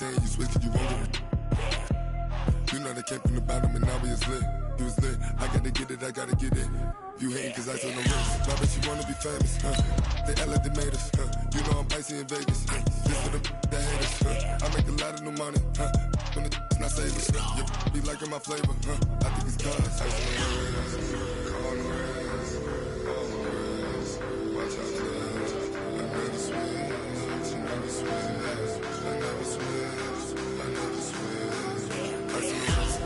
saying you switch, you won't get it. You know they came from the bottom and now we is lit. You was lit, I gotta get it, I gotta get it. You hating cause I on the wrist. My bitch, you wanna be famous, They act like they made us, You know I'm icy in Vegas, Just for the that hate us, I make a lot of new money, When the not savers, You be liking my flavor, I think it's cause ice on the wrist, on the wrist, on the wrist. Watch out for this. I never switch, I never switch, I never switch, I never switch. Ice on the wrist,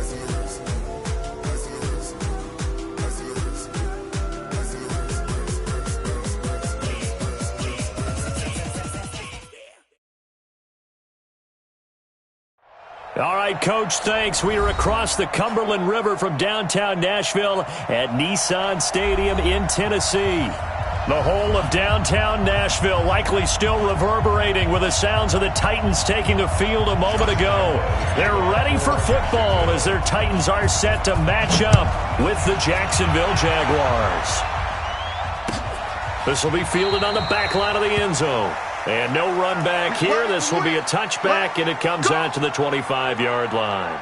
ice on the wrist, ice on the wrist, ice on the wrist, ice on the wrist, All right, Coach, thanks. We are across the Cumberland River from downtown Nashville at Nissan Stadium in Tennessee. The whole of downtown Nashville likely still reverberating with the sounds of the Titans taking the field a moment ago. They're ready for football as their Titans are set to match up with the Jacksonville Jaguars. This will be fielded on the back line of the end zone. And no run back here. This will be a touchback, and it comes out to the 25-yard line.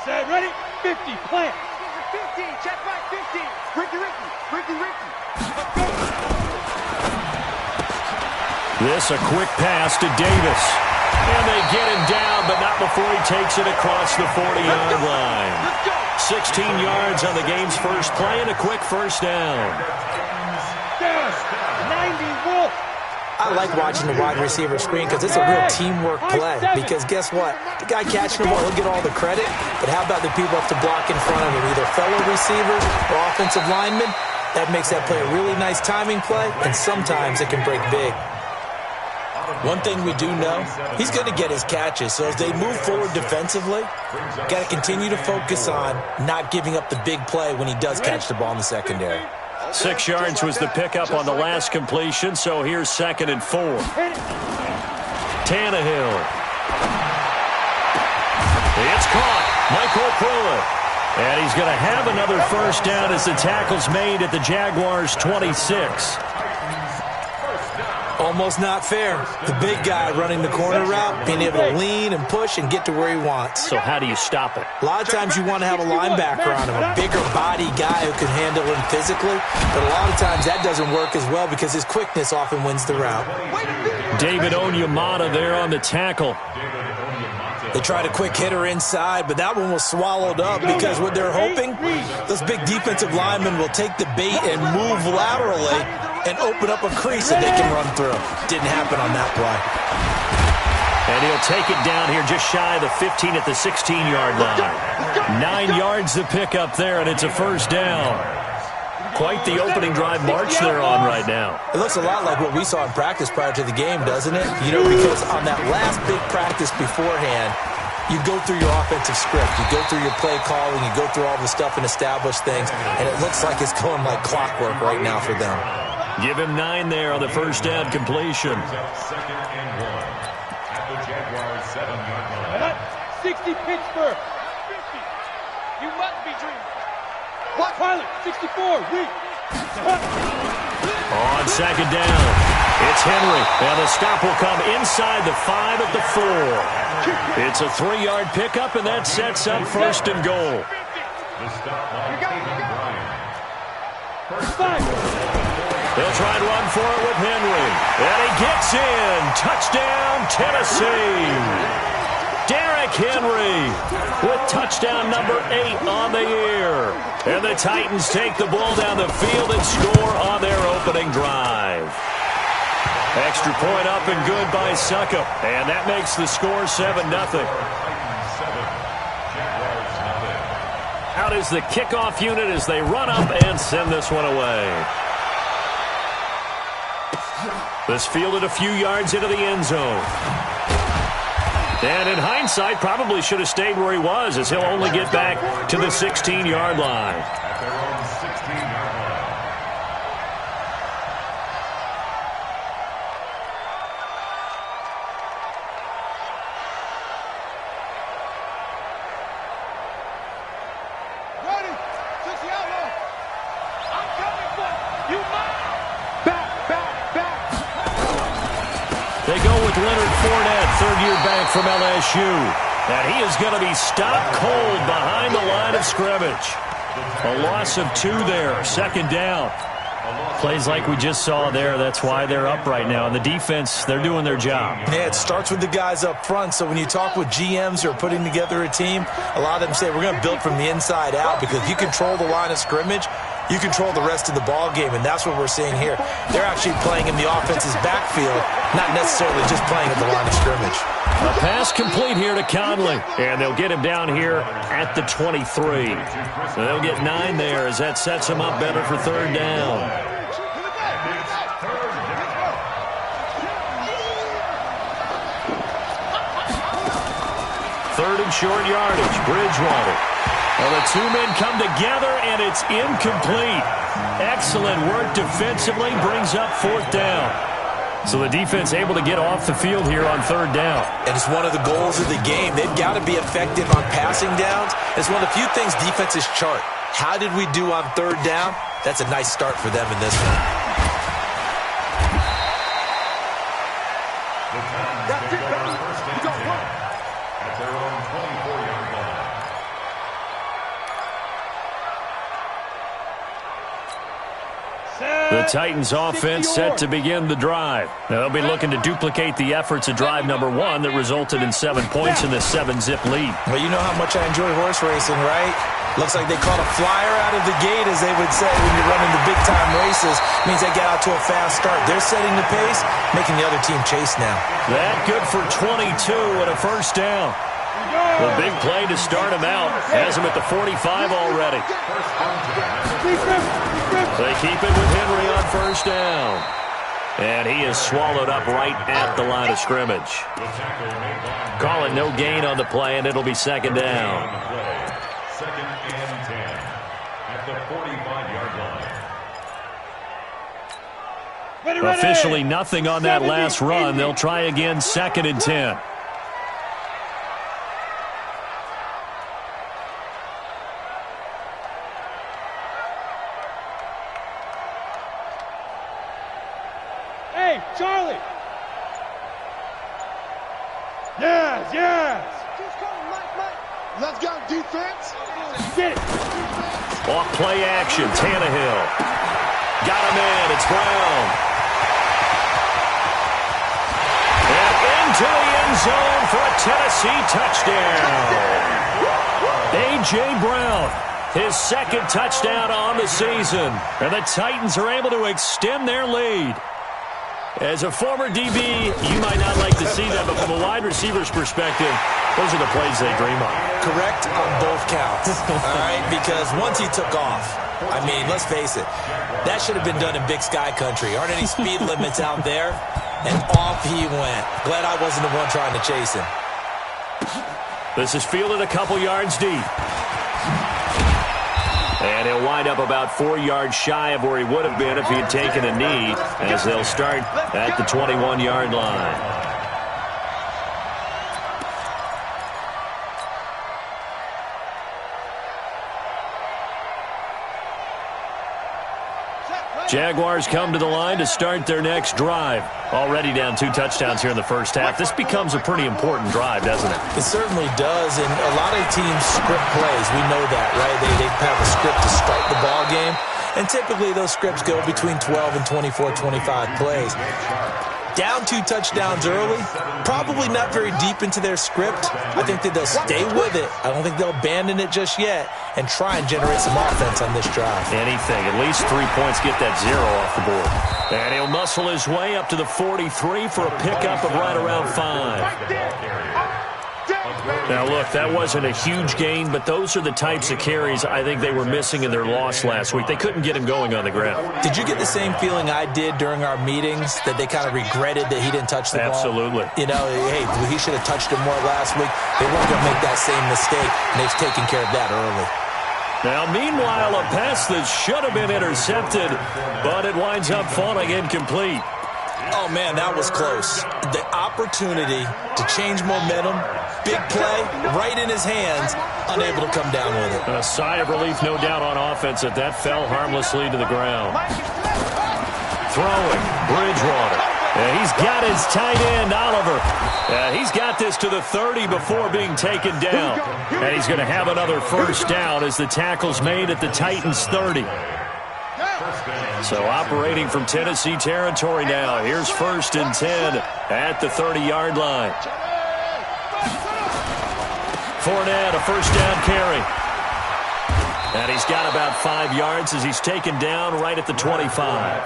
Set, ready, 50, plant. 15, check back 15. Ricky. This a quick pass to Davis. And they get him down, but not before he takes it across the 40-yard line. 16 yards on the game's first play and a quick first down. 90 Wolf. I like watching the wide receiver screen because it's a real teamwork play. Because guess what? The guy catching the ball, he'll get all the credit. But how about the people have to block in front of him, either fellow receivers or offensive linemen? That makes that play a really nice timing play, and sometimes it can break big. One thing we do know, he's going to get his catches. So as they move forward defensively, got to continue to focus on not giving up the big play when he does catch the ball in the secondary. 6 yards was the pickup on the last completion, so here's 2nd and 4. Tannehill. It's caught. Michael Pruitt. And he's going to have another first down as the tackle's made at the Jaguars' 26. Almost not fair. The big guy running the corner route, being able to lean and push and get to where he wants. So how do you stop it? A lot of times you want to have a linebacker on him, a bigger body guy who can handle him physically. But a lot of times that doesn't work as well because his quickness often wins the route. David Onyemata there on the tackle. They tried a quick hitter inside, but that one was swallowed up because what they're hoping, those big defensive linemen will take the bait and move laterally and open up a crease that they can run through. Didn't happen on that play. And he'll take it down here just shy of the 15 at the 16-yard line. 9 yards to pick up there, and it's a first down. Quite the opening drive march they're on right now. It looks a lot like what we saw in practice prior to the game, doesn't it? You know, because on that last big practice beforehand, you go through your offensive script. You go through your play calling. You go through all the stuff and establish things. And it looks like it's going like clockwork right now for them. Give him 9 there on the first down completion. 60 Pittsburgh. 50. You must be dreaming. What? Pilot, 64, weak. On 2nd down, it's Henry. And the stop will come inside the 5 at the 4. It's a 3-yard pickup, and that sets up 1st and goal. They'll try and run for it with Henry. And he gets in. Touchdown, Tennessee. Derrick Henry with touchdown number 8 on the year. And the Titans take the ball down the field and score on their opening drive. Extra point up and good by Succop. And that makes the score 7-0. Out is the kickoff unit as they run up and send this one away. This fielded a few yards into the end zone. And in hindsight, probably should have stayed where he was as he'll only get back to the 16-yard line. with Leonard Fournette, third-year back from LSU. And he is going to be stopped cold behind the line of scrimmage. A loss of 2 there, second down. Plays like we just saw there, that's why they're up right now. And the defense, they're doing their job. Yeah, it starts with the guys up front. So when you talk with GMs who are putting together a team, a lot of them say we're going to build from the inside out, because if you control the line of scrimmage, you control the rest of the ball game, and that's what we're seeing here. They're actually playing in the offense's backfield, not necessarily just playing at the line of scrimmage. A pass complete here to Conley, and they'll get him down here at the 23. So they'll get 9 there as that sets him up better for third down. Third and short yardage, Bridgewater. Well, the 2 men come together, and it's incomplete. Excellent work defensively, brings up fourth down. So the defense able to get off the field here on third down. And it's one of the goals of the game. They've got to be effective on passing downs. It's one of the few things defenses chart. How did we do on third down? That's a nice start for them in this one. That's it, baby. You got one. At their own 24-yard line. The Titans offense set to begin the drive. Now they'll be looking to duplicate the efforts of drive number 1 that resulted in 7 points in this 7-zip lead. Well, you know how much I enjoy horse racing, right? Looks like they caught a flyer out of the gate, as they would say when you're running the big-time races. Means they get out to a fast start. They're setting the pace, making the other team chase now. That good for 22 and a first down. The big play to start him out has him at the 45 already. They keep it with Henry on first down. And he is swallowed up right at the line of scrimmage. Call it no gain on the play, and it'll be second down. Second and 10 at the 45-yard line. Officially nothing on that last run. They'll try again, second and 10. Hey, Charlie! Yes! Let's go, defense. Get it! Off play action, Tannehill. Got him in, it's Brown. And into the end zone for a Tennessee touchdown. A.J. Brown, his second touchdown on the season. And the Titans are able to extend their lead. As a former DB, you might not like to see that, but from a wide receiver's perspective, those are the plays they dream of. Correct on both counts, all right? Because once he took off, I mean, let's face it, that should have been done in Big Sky Country. Aren't any speed limits out there? And off he went. Glad I wasn't the one trying to chase him. This is fielded a couple yards deep. And he'll wind up about 4 yards shy of where he would have been if he had taken a knee, as they'll start at the 21-yard line. Jaguars come to the line to start their next drive. Already down 2 touchdowns here in the first half. This becomes a pretty important drive, doesn't it? It certainly does, and a lot of teams script plays. We know that, right? They have a script to start the ball game, and typically those scripts go between 12 and 24, 25 plays. Down 2 touchdowns early, probably not very deep into their script. I think that they'll stay with it. I don't think they'll abandon it just yet and try and generate some offense on this drive. Anything. At least 3 points, get that 0 off the board. And he'll muscle his way up to the 43 for a pickup of right around 5. Now, look, that wasn't a huge gain, but those are the types of carries I think they were missing in their loss last week. They couldn't get him going on the ground. Did you get the same feeling I did during our meetings, that they kind of regretted that he didn't touch the ball? Absolutely. You know, hey, he should have touched him more last week. They weren't going to make that same mistake, and they've taken care of that early. Now, meanwhile, a pass that should have been intercepted, but it winds up falling incomplete. Oh, man, that was close. The opportunity to change momentum, big play, right in his hands, unable to come down with it. A sigh of relief, no doubt, on offense that fell harmlessly to the ground. Throwing, Bridgewater. He's got his tight end, Oliver. He's got this to the 30 before being taken down. And he's going to have another first down as the tackle's made at the Titans' 30. So operating from Tennessee territory now. Here's 1st and 10 at the 30-yard line. Fournette, a first down carry. And he's got about 5 yards as he's taken down right at the 25.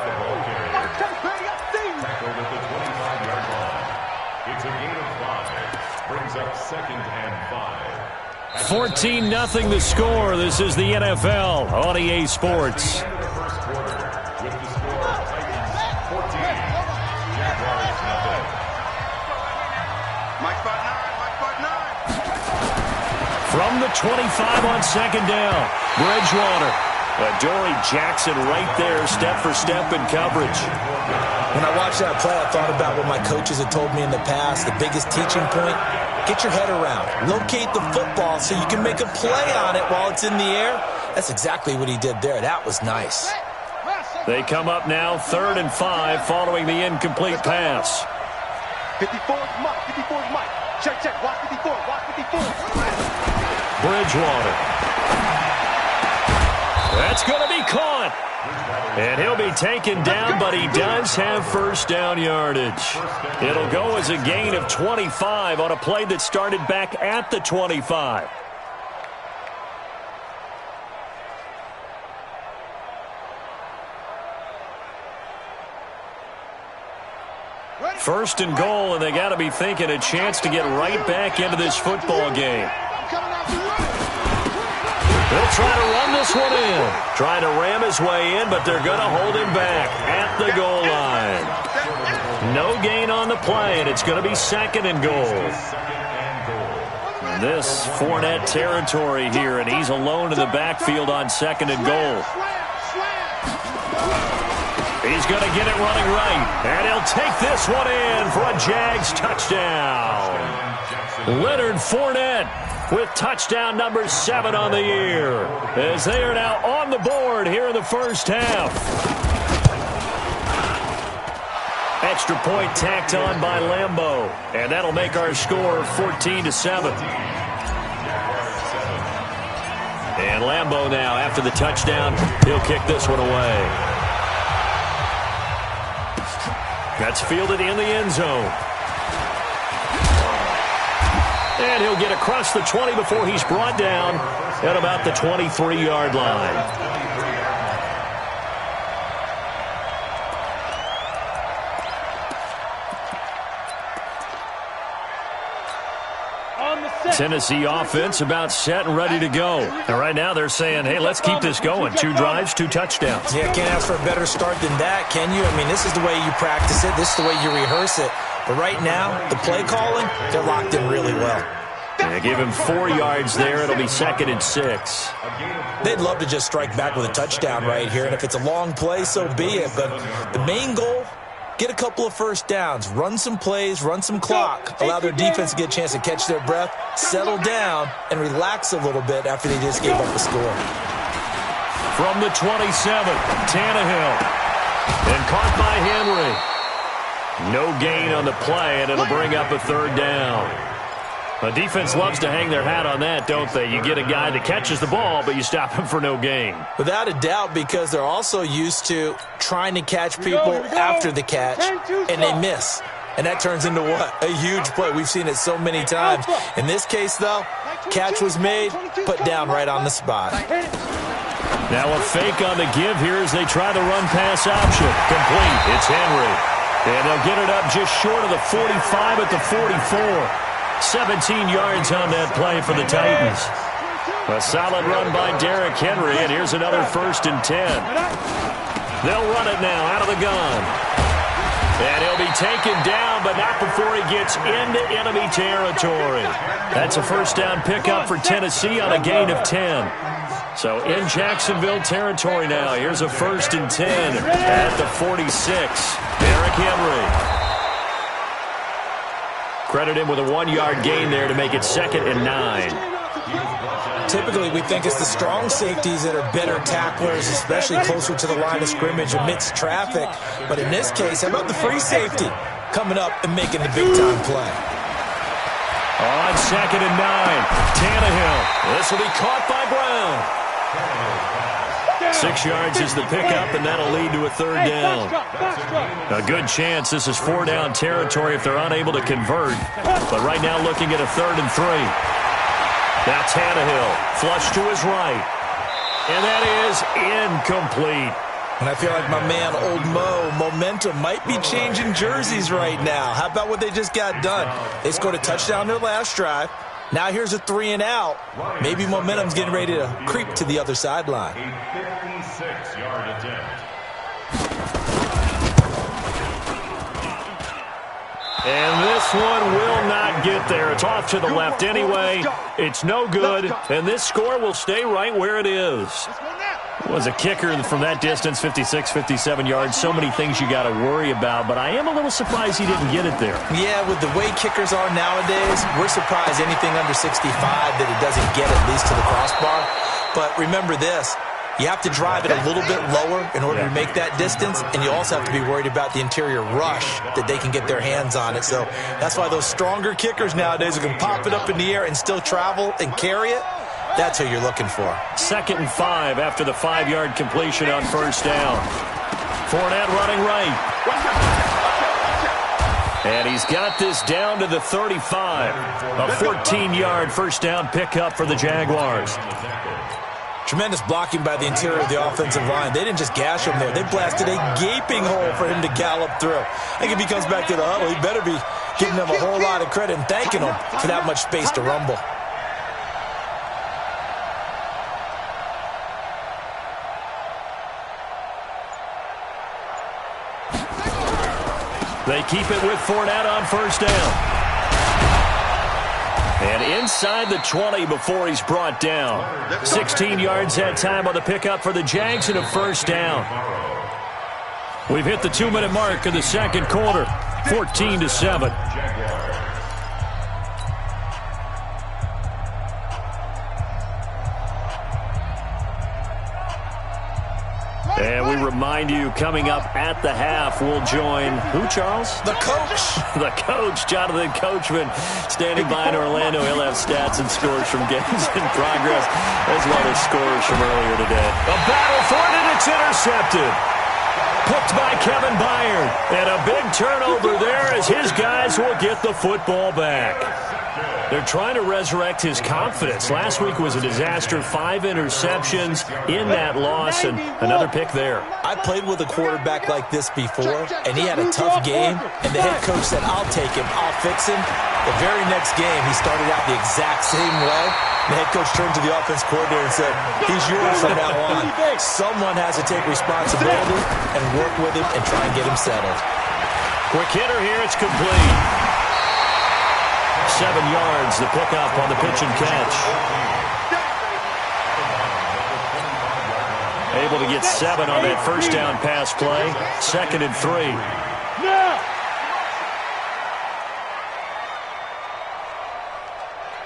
14-0 the score. This is the NFL on EA Sports. From the 25 on 2nd down, Bridgewater. Dory Jackson right there, step for step in coverage. When I watched that play, I thought about what my coaches had told me in the past. The biggest teaching point, get your head around. Locate the football so you can make a play on it while it's in the air. That's exactly what he did there. That was nice. They come up now, 3rd and 5, following the incomplete pass. 54's Mike. 54's Mike. Check, check. Watch 54. Watch 54. Bridgewater. That's going to be caught. And he'll be taken down, but he does have first down yardage. It'll go as a gain of 25 on a play that started back at the 25. First and goal, and they got to be thinking a chance to get right back into this football game. They'll try to run this one in. Trying to ram his way in, but they're going to hold him back at the goal line. No gain on the play, and it's going to be 2nd and goal. This Fournette territory here, and he's alone in the backfield on 2nd and goal. He's going to get it running right, and he'll take this one in for a Jags touchdown. Leonard Fournette with touchdown number 7 on the year, as they are now on the board here in the first half. Extra point tacked on by Lambeau, and that'll make our score 14-7. And Lambeau now, after the touchdown, he'll kick this one away. That's fielded in the end zone. And he'll get across the 20 before he's brought down at about the 23-yard line. Tennessee offense about set and ready to go. And right now they're saying, hey, let's keep this going. 2 drives, 2 touchdowns. Yeah, can't ask for a better start than that, can you? I mean, this is the way you practice it. This is the way you rehearse it. But right now, the play calling, they're locked in really well. Yeah, give him 4 yards there. It'll be 2nd and 6. They'd love to just strike back with a touchdown right here. And if it's a long play, so be it. But the main goal, get a couple of first downs, run some plays, run some clock, allow their defense to get a chance to catch their breath, settle down, and relax a little bit after they just gave up a score. From the 27, Tannehill. And caught by Henry. No gain on the play, and it'll bring up a 3rd down. The defense loves to hang their hat on that, don't they? You get a guy that catches the ball, but you stop him for no gain. Without a doubt, because they're also used to trying to catch people after the catch, and they miss. And that turns into what? A huge play. We've seen it so many times. In this case, though, catch was made, put down right on the spot. Now a fake on the give here as they try the run-pass option. Complete. It's Henry. And they'll get it up just short of the 45 at the 44. 17 yards on that play for the Titans. A solid run by Derrick Henry, and here's another 1st and 10. They'll run it now out of the gun. And he'll be taken down, but not before he gets into enemy territory. That's a first down pickup for Tennessee on a gain of 10. So in Jacksonville territory now, here's a 1st and 10 at the 46. Derrick Henry. Credit him with a 1-yard gain there to make it 2nd and 9. typically we think it's the strong safeties that are better tacklers, especially closer to the line of scrimmage amidst traffic. But in this case, how about the free safety coming up and making the big-time play? On 2nd and 9, Tannehill. This will be caught by Brown. 6 yards is the pickup, and that'll lead to a 3rd down. A good chance this is 4-down territory if they're unable to convert. But right now looking at a 3rd and 3. Now Tannehill, flush to his right. And that is incomplete. And I feel like my man, Old Mo, momentum might be changing jerseys right now. How about what they just got done? They scored a touchdown their last drive. Now here's a 3 and out. Maybe momentum's getting ready to creep to the other sideline. A 56-yard attempt. And this one will not get there. It's off to the left anyway. It's no good, and this score will stay right where it is. Was a kicker from that distance, 56, 57 yards. So many things you got to worry about, but I am a little surprised he didn't get it there. Yeah, with the way kickers are nowadays, we're surprised anything under 65 that it doesn't get at least to the crossbar. But remember this, you have to drive it a little bit lower in order to make that distance, and you also have to be worried about the interior rush that they can get their hands on it. So that's why those stronger kickers nowadays who can pop it up in the air and still travel and carry it, that's who you're looking for. 2nd and 5 after the 5-yard completion on 1st down. Fournette running right. And he's got this down to the 35. A 14-yard 1st down pickup for the Jaguars. Tremendous blocking by the interior of the offensive line. They didn't just gash him there. They blasted a gaping hole for him to gallop through. I think if he comes back to the huddle, he better be giving them a whole lot of credit and thanking them for that much space to rumble. They keep it with Fournette on 1st down. And inside the 20 before he's brought down. 16 yards that time on the pickup for the Jags and a 1st down. We've hit the 2-minute mark of the 2nd quarter. 14-7. And we remind you, coming up at the half, we'll join who, Charles? The coach. The coach, Jonathan Coachman, standing by in Orlando. He'll have stats and scores from games in progress, as well as scores from earlier today. A battle for it, and it's intercepted. Picked by Kevin Byard. And a big turnover there as his guys will get the football back. They're trying to resurrect his confidence. Last week was a disaster. 5 interceptions in that loss, and another pick there. I played with a quarterback like this before, and he had a tough game, and the head coach said, I'll take him, I'll fix him. The very next game, he started out the exact same way. The head coach turned to the offense coordinator and said, he's yours from now on. Someone has to take responsibility and work with him and try and get him settled. Quick hitter here, it's complete. 7 yards, the pickup on the pitch and catch. Able to get 7 on that 1st down pass play. 2nd and 3.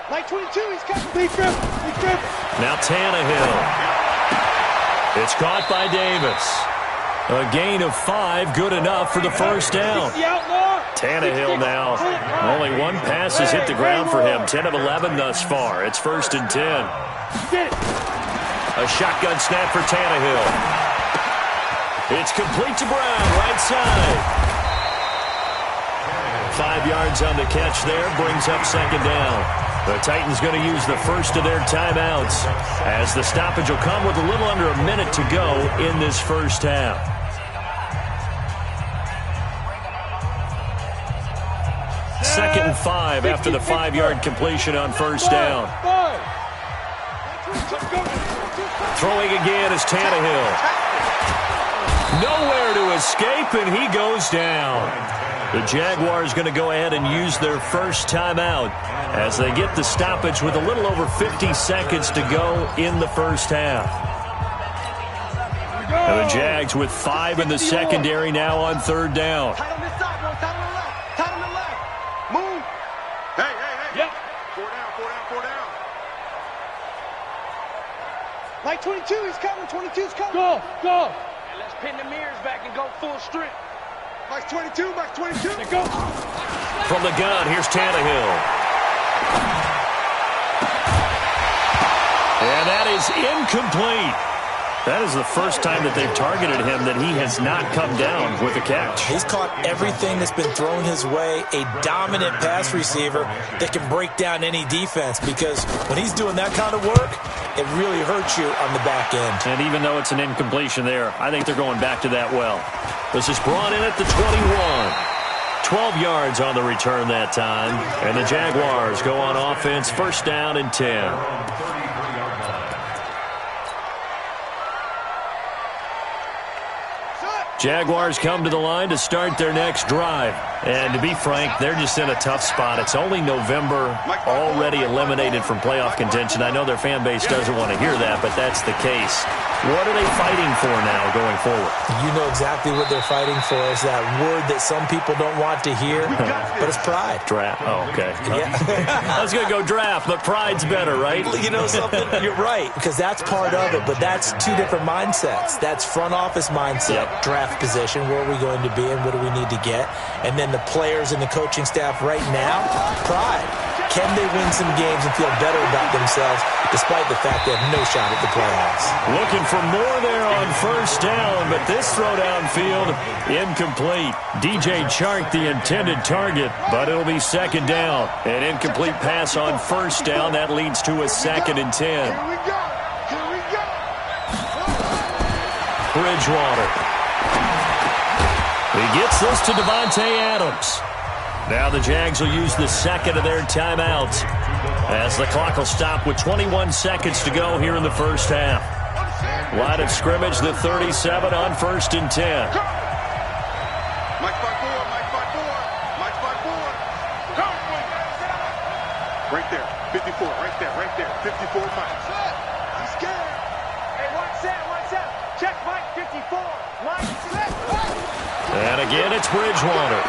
Like 22, he's got big grip. Now Tannehill. It's caught by Davis. A gain of 5, good enough for the 1st down. Tannehill now, only 1 pass has hit the ground for him. 10 of 11 thus far. It's 1st and 10. A shotgun snap for Tannehill. It's complete to Brown, right side. 5 yards on the catch there, brings up 2nd down. The Titans going to use the first of their timeouts as the stoppage will come with a little under a minute to go in this 1st half. Second and 5 after the 5-yard completion on 1st down. Throwing again is Tannehill. Nowhere to escape, and he goes down. The Jaguars going to go ahead and use their first timeout as they get the stoppage with a little over 50 seconds to go in the 1st half. And the Jags with 5 in the secondary now on 3rd down. 22, he's coming. 22's coming. Go, go. And let's pin the mirrors back and go full strength. Max 22, Max 22. There go. From the gun, here's Tannehill. And that is incomplete. That is the first time that they've targeted him that he has not come down with a catch. He's caught everything that's been thrown his way, a dominant pass receiver that can break down any defense, because when he's doing that kind of work, it really hurts you on the back end. And even though it's an incompletion there, I think they're going back to that well. This is brought in at the 21. 12 yards on the return that time. And the Jaguars go on offense, first down and 10. Jaguars come to the line to start their next drive. And to be frank, they're just in a tough spot. It's only November, already eliminated from playoff contention. I know their fan base doesn't want to hear that, but that's the case. What are they fighting for now going forward? You know exactly what they're fighting for. Is that word that some people don't want to hear, but it's pride. Draft. Oh, okay. Yeah. I was going to go draft, but pride's better, right? You know something? You're right, because that's part of it, but that's two different mindsets. That's front office mindset, draft position, where are we going to be and what do we need to get? And then the players and the coaching staff right now, pride. Can they win some games and feel better about themselves despite the fact they have no shot at the playoffs? Looking for more there on first down, but this throw downfield, incomplete. DJ Chark, the intended target, but it'll be second down. An incomplete pass on first down. That leads to a 2nd and 10. Here we go. Here we go. Bridgewater. He gets this to Davante Adams. Now the Jags will use the second of their timeouts as the clock will stop with 21 seconds to go here in the first half. Line of scrimmage, the 37 on first and 10. Mike 5-4, Mike 5-4, Mike 5-4. Go! Right there, 54, right there, 54, Mike. He's scared. Hey, watch that. Check Mike 54. Mike, set. And again, it's Bridgewater.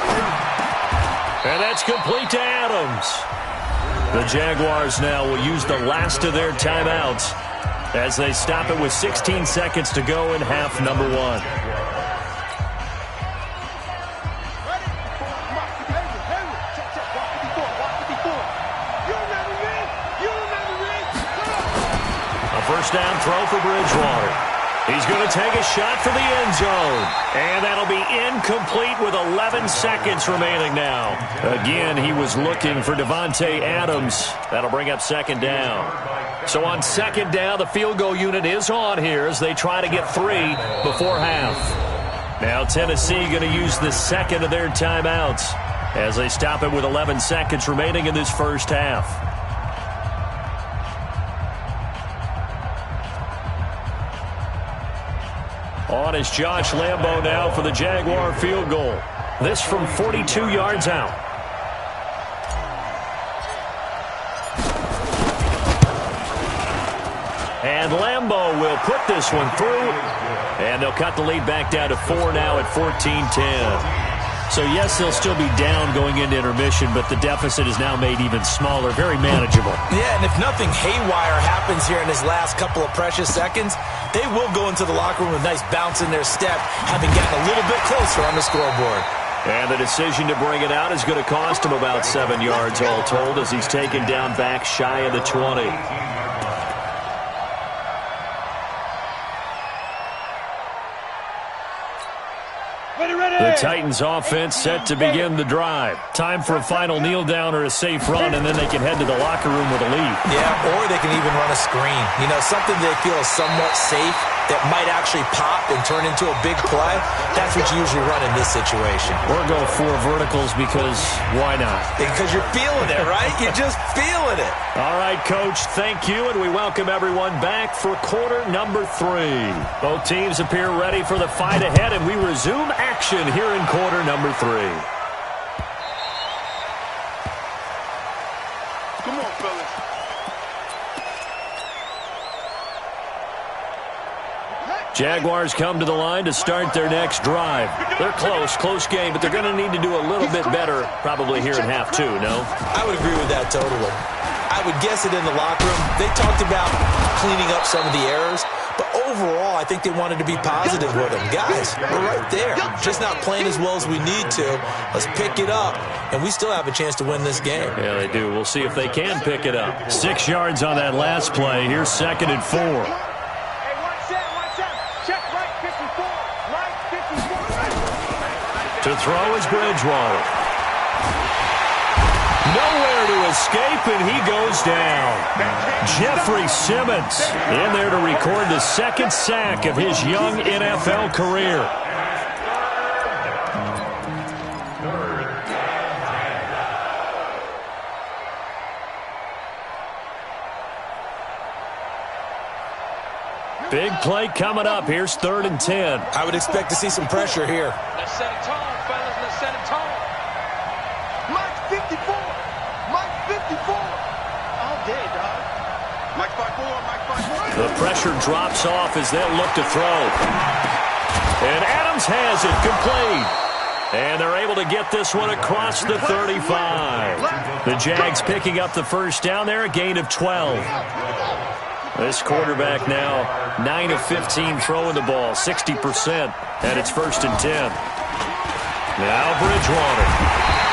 And that's complete to Adams. The Jaguars now will use the last of their timeouts as they stop it with 16 seconds to go in half number 1. A first down throw for Bridgewater. He's going to take a shot for the end zone. And that'll be incomplete with 11 seconds remaining now. Again, he was looking for Davante Adams. That'll bring up second down. So on second down, the field goal unit is on here as they try to get 3 before half. Now Tennessee going to use the second of their timeouts as they stop it with 11 seconds remaining in this first half. On is Josh Lambo now for the Jaguar field goal. This from 42 yards out. And Lambo will put this one through. And they'll cut the lead back down to 4 now at 14-10. So, yes, they'll still be down going into intermission, but the deficit is now made even smaller, very manageable. Yeah, and if nothing haywire happens here in his last couple of precious seconds, they will go into the locker room with a nice bounce in their step, having gotten a little bit closer on the scoreboard. And the decision to bring it out is going to cost him about 7 yards all told as he's taken down back shy of the 20. The Titans offense set to begin the drive. Time for a final kneel down or a safe run, and then they can head to the locker room with a lead. Yeah, or they can even run a screen. You know, something they feel is somewhat safe that might actually pop and turn into a big play. That's what you usually run in this situation. Or go 4 verticals because why not? Because you're feeling it, right? You're just feeling it. All right, Coach, thank you, and we welcome everyone back for quarter number 3. Both teams appear ready for the fight ahead, and we resume action here in quarter number 3. Come on, fellas. Jaguars come to the line to start their next drive. They're close game, but they're going to need to do a little bit better probably here in half 2, no? I would agree with that totally. I would guess it in the locker room. They talked about cleaning up some of the errors, But overall, I think they wanted to be positive with him. Guys, we're right there. Just not playing as well as we need to. Let's pick it up, and we still have a chance to win this game. Yeah, they do. We'll see if they can pick it up. 6 yards on that last play. Here's 2nd and 4. Hey, one set. Check right 54. Right 54. To throw is Bridgewater. Nowhere to escape, and he goes down. Jeffrey Simmons in there to record the 2nd sack of his young NFL career. Big play coming up. Here's 3rd and 10. I would expect to see some pressure here. Let's set a tone, fellas. Let's set a tone. Mike 54. Mike 54. All day, dog. Mike 5-4. The pressure drops off as they look to throw. And Adams has it complete. And they're able to get this one across the 35. The Jags picking up the 1st down there, a gain of 12. This quarterback now 9 of 15 throwing the ball, 60%, and it's 1st and 10. Now Bridgewater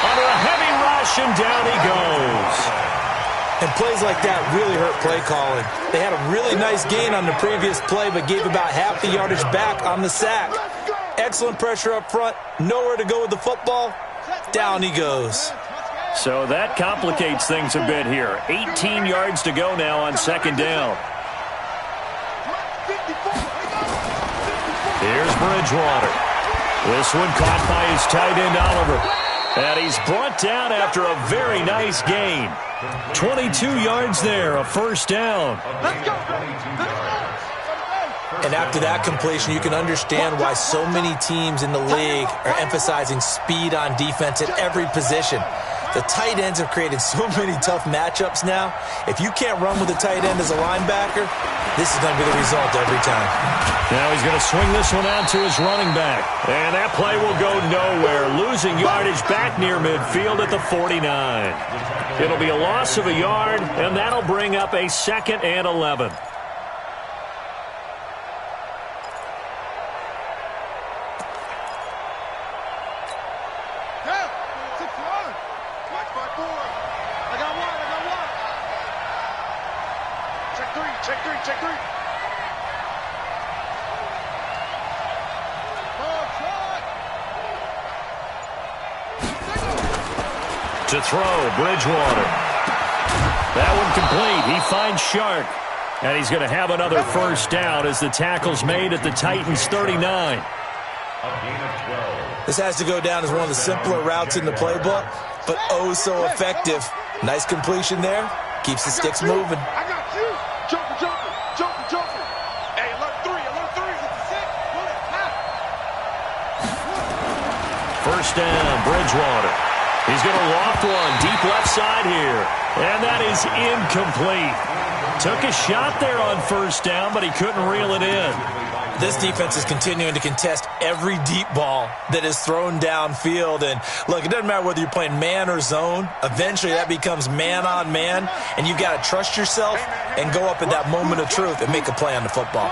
under a heavy rush, and down he goes. And plays like that really hurt play calling. They had a really nice gain on the previous play, but gave about half the yardage back on the sack. Excellent pressure up front, nowhere to go with the football. Down he goes. So that complicates things a bit here. 18 yards to go now on 2nd down. Here's Bridgewater. This one caught by his tight end, Oliver. And he's brought down after a very nice gain. 22 yards there, a 1st down. And after that completion, you can understand why so many teams in the league are emphasizing speed on defense at every position. The tight ends have created so many tough matchups now. If you can't run with a tight end as a linebacker, this is going to be the result every time. Now he's going to swing this one out to his running back. And that play will go nowhere. Losing yardage back near midfield at the 49. It'll be a loss of a yard, and that'll bring up a 2nd and 11. Check three. To throw, Bridgewater. That one complete. He finds Shark. And he's going to have another 1st down as the tackle's made at the Titans' 39. This has to go down as one of the simpler routes in the playbook, but oh so effective. Nice completion there. Keeps the sticks moving. I got you. Jumper. Hey, alert 3. 1st down, Bridgewater. He's going to loft one deep left side here. And that is incomplete. Took a shot there on 1st down, but he couldn't reel it in. This defense is continuing to contest every deep ball that is thrown downfield. And look, it doesn't matter whether you're playing man or zone. Eventually that becomes man on man. And you've got to trust yourself and go up at that moment of truth and make a play on the football.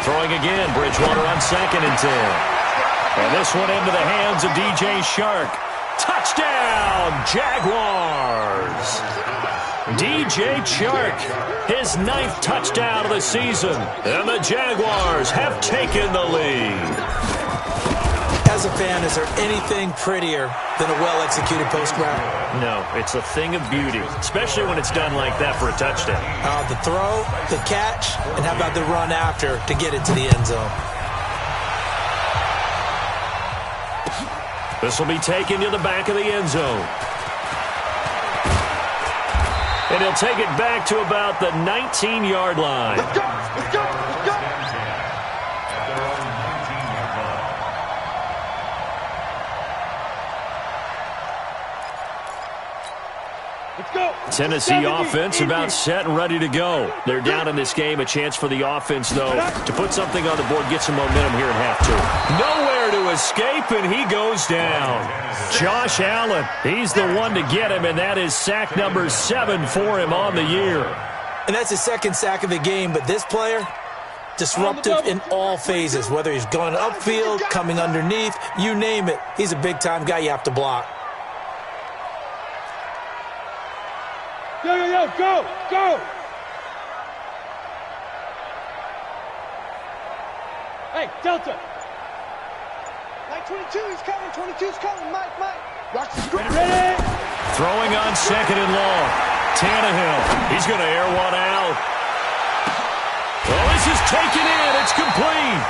Throwing again, Bridgewater on 2nd and 10. And this one into the hands of DJ Shark. Touchdown, Jaguars! DJ Chark, his 9th touchdown of the season. And the Jaguars have taken the lead. As a fan, is there anything prettier than a well-executed post route? No, it's a thing of beauty, especially when it's done like that for a touchdown. The throw, the catch, and how about the run after to get it to the end zone? This will be taken to the back of the end zone. And he'll take it back to about the 19-yard line. Let's go. Tennessee offense about set and ready to go. They're down in this game. A chance for the offense, though, to put something on the board, get some momentum here at half two. Nowhere to escape, and he goes down. Josh Allen, he's the one to get him, and that is sack number 7 for him on the year. And that's his second sack of the game, but this player, disruptive in all phases, whether he's going upfield, coming underneath, you name it. He's a big-time guy you have to block. Yo, go! Hey, Delta! 22, he's coming, 22's coming, Mike. Watch the screen. Ready? Throwing on second and long. Tannehill, he's going to air one out. Well, this is taken in. It's complete.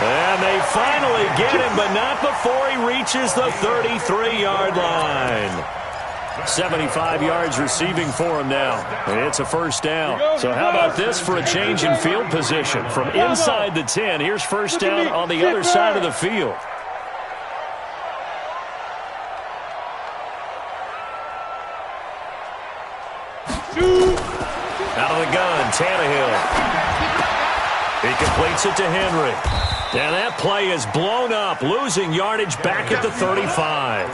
And they finally get him, but not before he reaches the 33-yard line. 75 yards receiving for him now. And it's a first down. So how about this for a change in field position? From inside the 10, here's first down on the other side of the field. Out of the gun, Tannehill. He completes it to Henry. And that play is blown up, losing yardage back at the 35.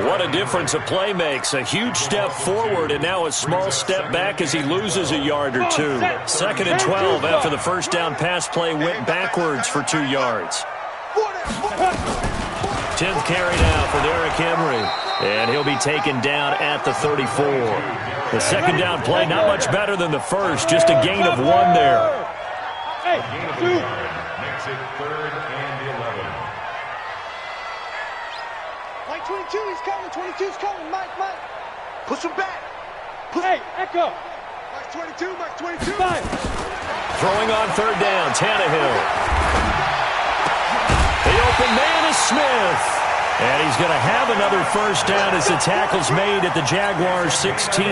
What a difference a play makes. A huge step forward and now a small step back as he loses a yard or two. Second and 12 after the first down pass play went backwards for 2 yards. 10th carry now for Derrick Henry. And he'll be taken down at the 34. The second down play not much better than the first, just a gain of 1 there. Hey, dude. Makes it 3rd and 11. Mike 22, he's coming, 22's coming, Mike. Push him back. Hey, Echo. Mike 22. Five. Throwing on third down, Tannehill. The open man is Smith. And he's going to have another first down as the tackle's made at the Jaguars' 16.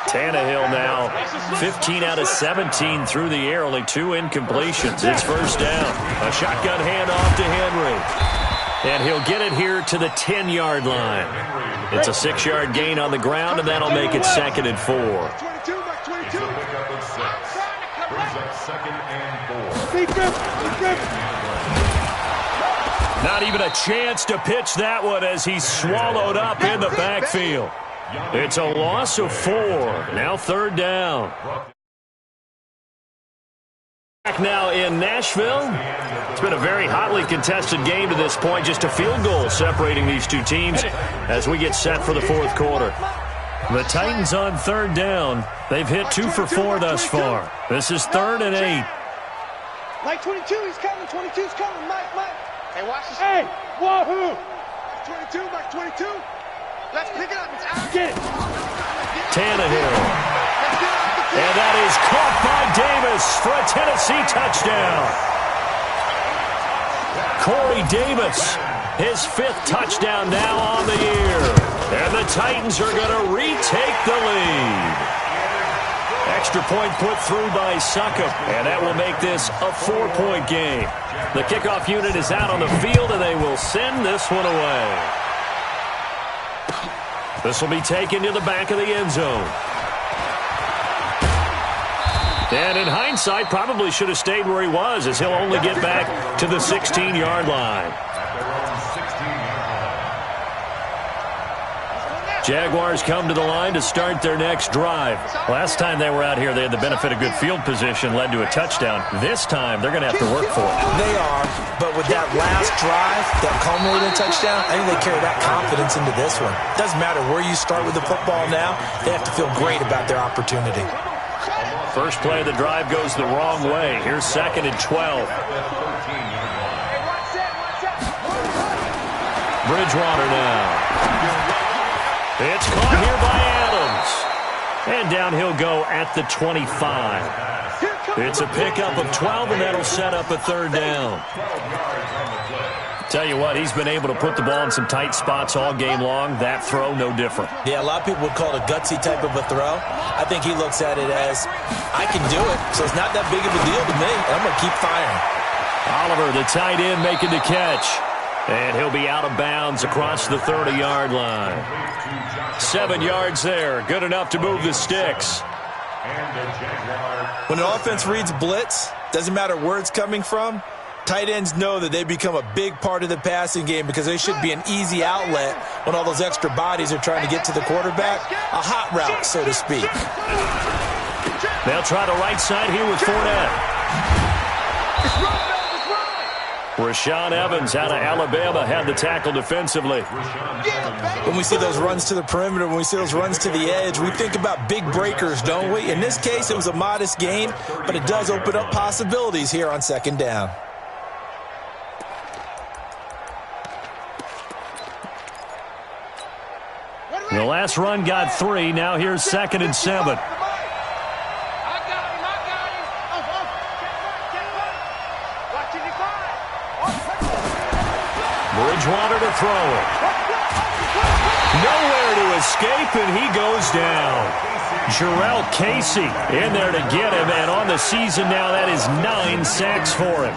Tannehill now 15 out of 17 through the air, only 2 incompletions. It's first down. A shotgun handoff to Henry. And he'll get it here to the 10-yard line. It's a 6-yard gain on the ground, and that'll make it 2nd and 4. Not even a chance to pitch that one as he's swallowed up in the backfield. It's a loss of 4. Now 3rd down. Back now in Nashville. It's been a very hotly contested game to this point. Just a field goal separating these two teams as we get set for the 4th quarter. The Titans on 3rd down. They've hit 2 for 4 thus far. This is 3rd and 8. Mike 22, he's coming, 22's coming, Mike. Hey, watch this. Hey, wahoo! Mike 22. Let's pick it up. It's out. Get it. Tannehill. And that is caught by Davis for a Tennessee touchdown. Corey Davis, his 5th touchdown now on the year. And the Titans are going to retake the lead. Extra point put through by Succop, and that will make this a 4-point game. The kickoff unit is out on the field, and they will send this one away. This will be taken to the back of the end zone. And in hindsight, probably should have stayed where he was, as he'll only get back to the 16-yard line. Jaguars come to the line to start their next drive. Last time they were out here, they had the benefit of good field position, led to a touchdown. This time, they're going to have to work for it. They are, but with that last drive that culminated in a touchdown, I think they carry that confidence into this one. Doesn't matter where you start with the football now, they have to feel great about their opportunity. First play of the drive goes the wrong way. Here's 2nd and 12. Bridgewater now. It's caught here by Adams. And down he'll go at the 25. It's a pickup of 12, and that'll set up a 3rd down. Tell you what, he's been able to put the ball in some tight spots all game long. That throw, no different. Yeah, a lot of people would call it a gutsy type of a throw. I think he looks at it as, I can do it, so it's not that big of a deal to me, and I'm going to keep firing. Oliver, the tight end, making the catch. And he'll be out of bounds across the 30-yard line. 7 yards there. Good enough to move the sticks. When an offense reads blitz, doesn't matter where it's coming from, tight ends know that they become a big part of the passing game because they should be an easy outlet when all those extra bodies are trying to get to the quarterback. A hot route, so to speak. They'll try the right side here with Fournette. Rashaan Evans out of Alabama had the tackle defensively. When we see those runs to the perimeter, when we see those runs to the edge, we think about big breakers, don't we? In this case, it was a modest gain, but it does open up possibilities here on second down. The last run got 3. Now here's 2nd and 7. Bridgewater to throw it. Nowhere to escape, and he goes down. Jarrell Casey in there to get him, and on the season now, that is 9 sacks for him.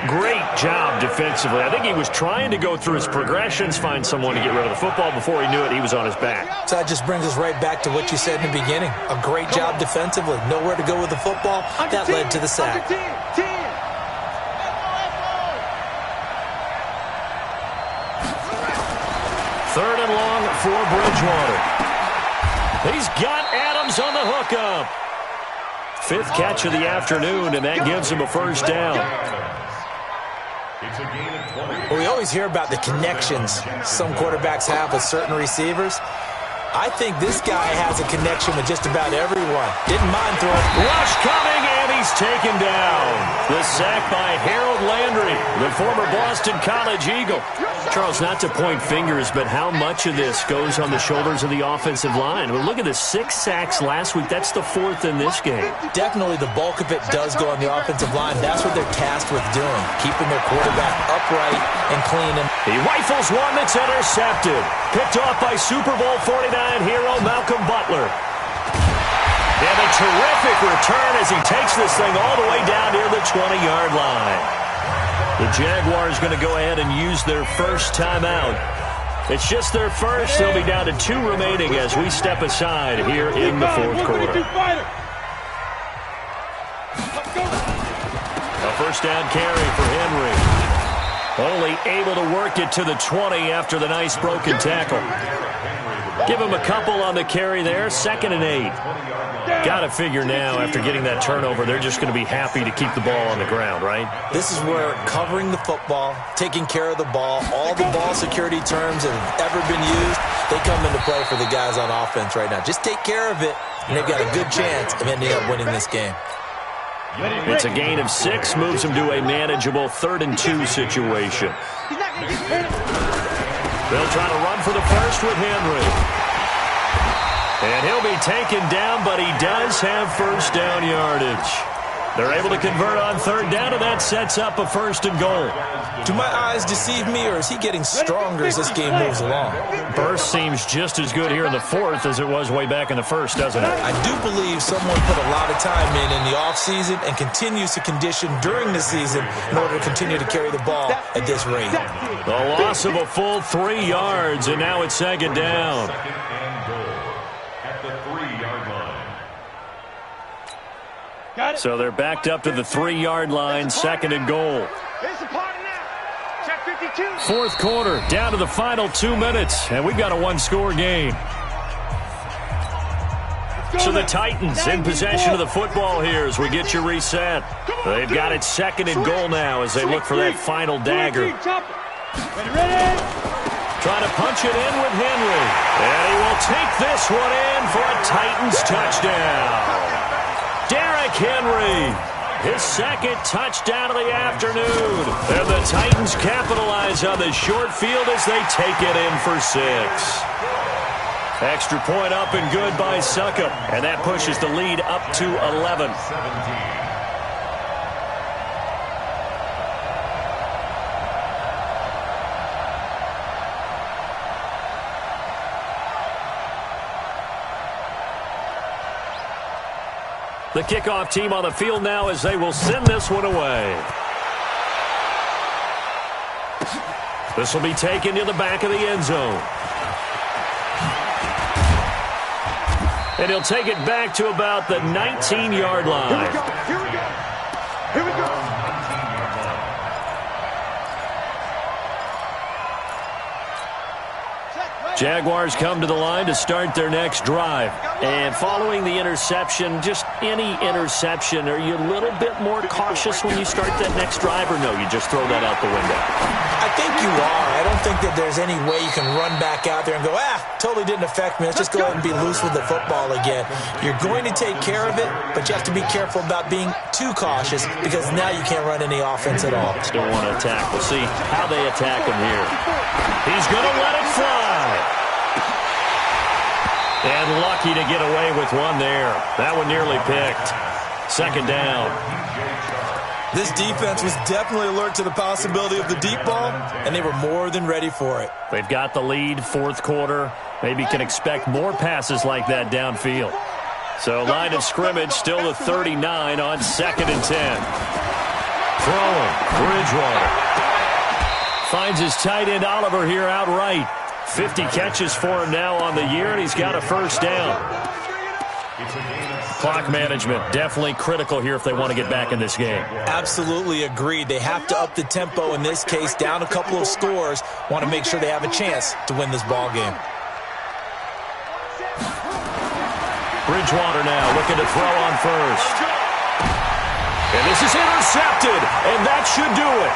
Great job defensively. I think he was trying to go through his progressions, find someone to get rid of the football. Before he knew it, he was on his back. So that just brings us right back to what you said in the beginning. A great job defensively. Nowhere to go with the football. That led to the sack. Third and long for Bridgewater. He's got Adams on the hookup. 5th catch of the afternoon, and that gives him a first down. Well, we always hear about the connections some quarterbacks have with certain receivers. I think this guy has a connection with just about everyone. Didn't mind throwing. Rush coming, and he's taken down. The sack by Harold Landry, the former Boston College Eagle. Charles, not to point fingers, but how much of this goes on the shoulders of the offensive line? Well, look at the 6 sacks last week. That's the 4th in this game. Definitely the bulk of it does go on the offensive line. That's what they're tasked with doing, keeping their quarterback upright and clean. He rifles one that's intercepted. Picked off by Super Bowl 49 hero Malcolm Butler. And a terrific return as he takes this thing all the way down near the 20-yard line. The Jaguars going to go ahead and use their first timeout. It's just their first. They'll be down to 2 remaining as we step aside here in the 4th quarter. A first down carry for Henry. Only able to work it to the 20 after the nice broken tackle. Give him a couple on the carry there. 2nd and 8. Got to figure now, after getting that turnover, they're just going to be happy to keep the ball on the ground, right? This is where covering the football, taking care of the ball, all the ball security terms that have ever been used, they come into play for the guys on offense right now. Just take care of it, and they've got a good chance of ending up winning this game. It's a gain of 6, moves him to a manageable 3rd and 2 situation. They'll try to run for the first with Henry. And he'll be taken down, but he does have first down yardage. They're able to convert on 3rd down, and that sets up a 1st and goal. Do my eyes deceive me, or is he getting stronger as this game moves along? Burst seems just as good here in the 4th as it was way back in the 1st, doesn't it? I do believe someone put a lot of time in the offseason and continues to condition during the season in order to continue to carry the ball at this rate. The loss of a full 3 yards, and now it's 2nd down. So they're backed up to the 3-yard line, 2nd and goal. 4th quarter, down to the final 2 minutes, and we've got a 1-score game. So the Titans in possession of the football here as we get you reset. They've got it 2nd and goal now as they look for that final dagger. Trying to punch it in with Henry. And he will take this one in for a Titans touchdown. Derrick Henry, his 2nd touchdown of the afternoon. And the Titans capitalize on the short field as they take it in for 6. Extra point up and good by Succop. And that pushes the lead up to 11. The kickoff team on the field now as they will send this one away. This will be taken to the back of the end zone. And he'll take it back to about the 19-yard line. Here we go. Jaguars come to the line to start their next drive. And following the interception, just any interception, are you a little bit more cautious when you start that next drive, or no, you just throw that out the window? I think you are. I don't think that there's any way you can run back out there and go, totally didn't affect me. Let's just go ahead and be loose with the football again. You're going to take care of it, but you have to be careful about being too cautious because now you can't run any offense at all. Still want to attack. We'll see how they attack him here. He's going to let it fly. And lucky to get away with one there. That one nearly picked. Second down. This defense was definitely alert to the possibility of the deep ball, and they were more than ready for it. They've got the lead, fourth quarter. Maybe can expect more passes like that downfield. So line of scrimmage still the 39 on 2nd and 10. Throwing, Bridgewater. Finds his tight end Oliver here outright. 50 catches for him now on the year, and he's got a first down. Clock management, definitely critical here if they want to get back in this game. Absolutely agreed. They have to up the tempo in this case, down a couple of scores. Want to make sure they have a chance to win this ball game. Bridgewater now looking to throw on first. And this is intercepted, and that should do it.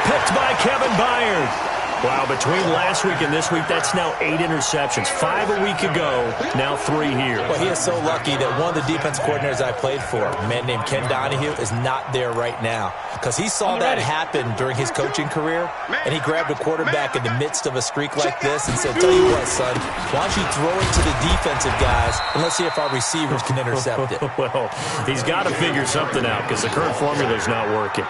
Picked by Kevin Byard. Wow, between last week and this week, that's now 8 interceptions. 5 a week ago, now 3 here. Well, he is so lucky that one of the defense coordinators I played for, a man named Ken Donahue, is not there right now. Because he saw that happen during his coaching career, and he grabbed a quarterback in the midst of a streak like this and said, tell you what, son, why don't you throw it to the defensive guys, and let's see if our receivers can intercept it. Well, he's got to figure something out because the current formula is not working.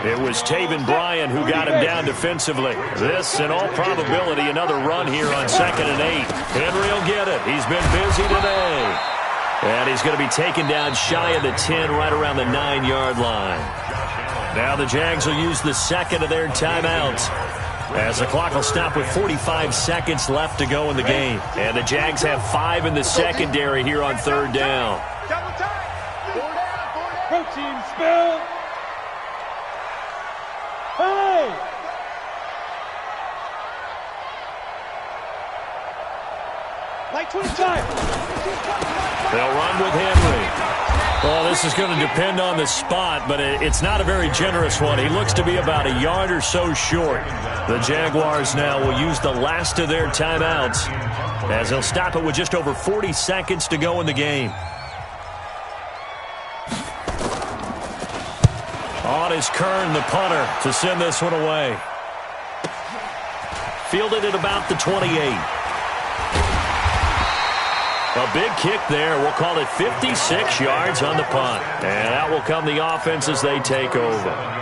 It was Taven Bryan who got him down defensively. This, in all probability, another run here on 2nd and 8. Henry will get it. He's been busy today. And he's going to be taken down shy of the 10, right around the 9-yard line. Now the Jags will use the second of their timeouts, as the clock will stop with 45 seconds left to go in the game. And the Jags have 5 in the secondary here on 3rd down. Protein spill. Hey! Like 20 times. They'll run with Henry. Well, this is going to depend on the spot, but it's not a very generous one. He looks to be about a yard or so short. The Jaguars now will use the last of their timeouts, as they'll stop it with just over 40 seconds to go in the game. On is Kern, the punter, to send this one away. Fielded at about the 28. A big kick there. We'll call it 56 yards on the punt. And out will come the offense as they take over.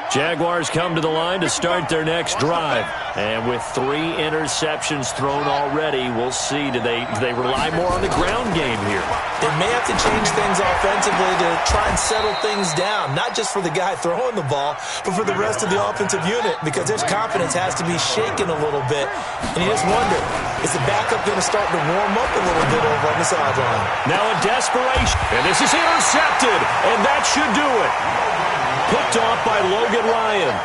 Jaguars come to the line to start their next drive. And with 3 interceptions thrown already, we'll see. Do they rely more on the ground game here? They may have to change things offensively to try and settle things down, not just for the guy throwing the ball, but for the rest of the offensive unit, because his confidence has to be shaken a little bit. And you just wonder, is the backup going to start to warm up a little bit over on the sideline? Now in desperation, and this is intercepted, and that should do it. Picked off by Logan Ryan.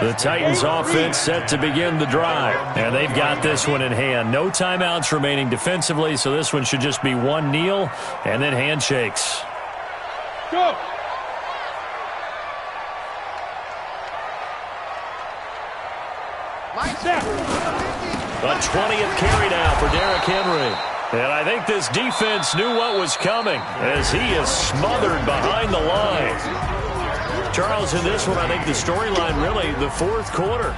The Titans offense set to begin the drive, and they've got this one in hand. No timeouts remaining defensively, so this one should just be one kneel and then handshakes. Go! A 20th carry now for Derrick Henry. And I think this defense knew what was coming as he is smothered behind the line. Charles, in this one, I think the storyline really, the fourth quarter.